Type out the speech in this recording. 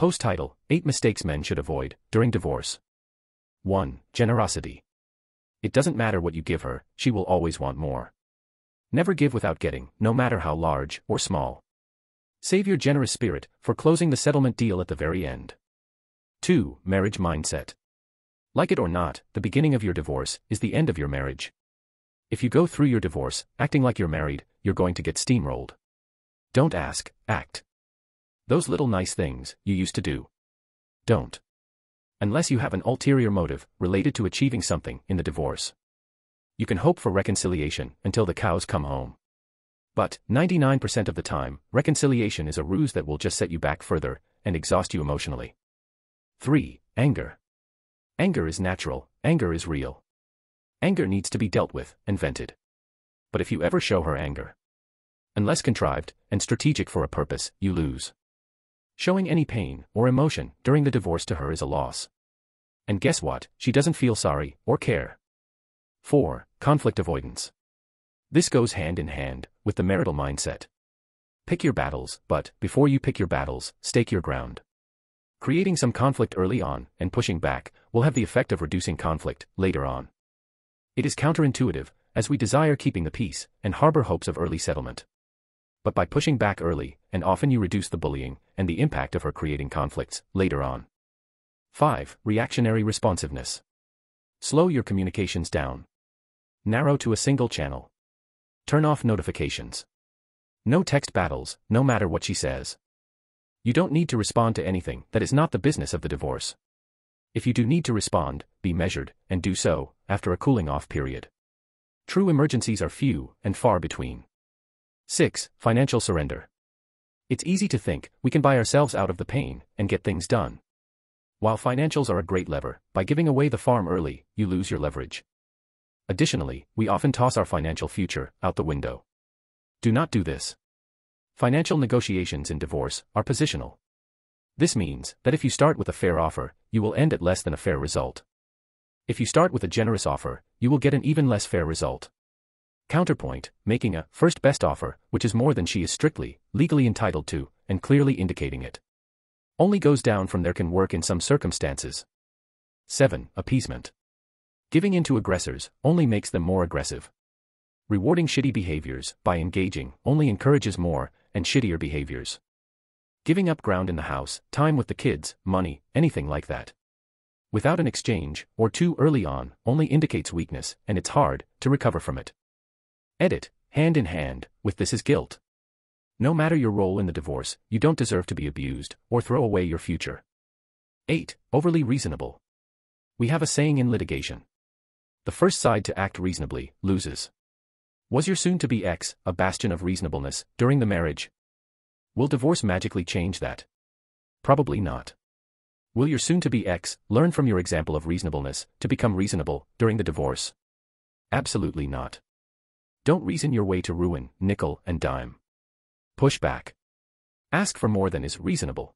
Post title: 8 Mistakes Men Should Avoid During Divorce. 1. Generosity. It doesn't matter what you give her, she will always want more. Never give without getting, no matter how large or small. Save your generous spirit for closing the settlement deal at the very end. 2. Marriage mindset. Like it or not, the beginning of your divorce is the end of your marriage. If you go through your divorce acting like you're married, you're going to get steamrolled. Don't ask, act. Those little nice things you used to do. Don't. Unless you have an ulterior motive related to achieving something in the divorce. You can hope for reconciliation until the cows come home. But 99% of the time, reconciliation is a ruse that will just set you back further and exhaust you emotionally. 3. Anger. Anger is natural, anger is real. Anger needs to be dealt with and vented. But if you ever show her anger, unless contrived and strategic for a purpose, you lose. Showing any pain or emotion during the divorce to her is a loss. And guess what? She doesn't feel sorry or care. 4. Conflict avoidance. This goes hand in hand with the marital mindset. Pick your battles, but before you pick your battles, stake your ground. Creating some conflict early on and pushing back will have the effect of reducing conflict later on. It is counterintuitive, as we desire keeping the peace and harbor hopes of early settlement. But by pushing back early, and often you reduce the bullying and the impact of her creating conflicts later on. 5. Reactionary responsiveness. Slow your communications down. Narrow to a single channel. Turn off notifications. No text battles, no matter what she says. You don't need to respond to anything that is not the business of the divorce. If you do need to respond, be measured, and do so after a cooling off period. True emergencies are few and far between. 6. Financial surrender. It's easy to think we can buy ourselves out of the pain and get things done. While financials are a great lever, by giving away the farm early, you lose your leverage. Additionally, we often toss our financial future out the window. Do not do this. Financial negotiations in divorce are positional. This means that if you start with a fair offer, you will end at less than a fair result. If you start with a generous offer, you will get an even less fair result. Counterpoint: making a first best offer, which is more than she is strictly, legally entitled to, and clearly indicating it. Only goes down from there can work in some circumstances. 7. Appeasement. Giving in to aggressors only makes them more aggressive. Rewarding shitty behaviors by engaging only encourages more and shittier behaviors. Giving up ground in the house, time with the kids, money, anything like that, without an exchange or too early on, only indicates weakness, and it's hard to recover from it. Edit: hand in hand with this is guilt. No matter your role in the divorce, you don't deserve to be abused or throw away your future. 8. Overly reasonable. We have a saying in litigation: the first side to act reasonably loses. Was your soon-to-be ex a bastion of reasonableness during the marriage? Will divorce magically change that? Probably not. Will your soon-to-be ex learn from your example of reasonableness to become reasonable during the divorce? Absolutely not. Don't reason your way to ruin, nickel and dime. Push back. Ask for more than is reasonable.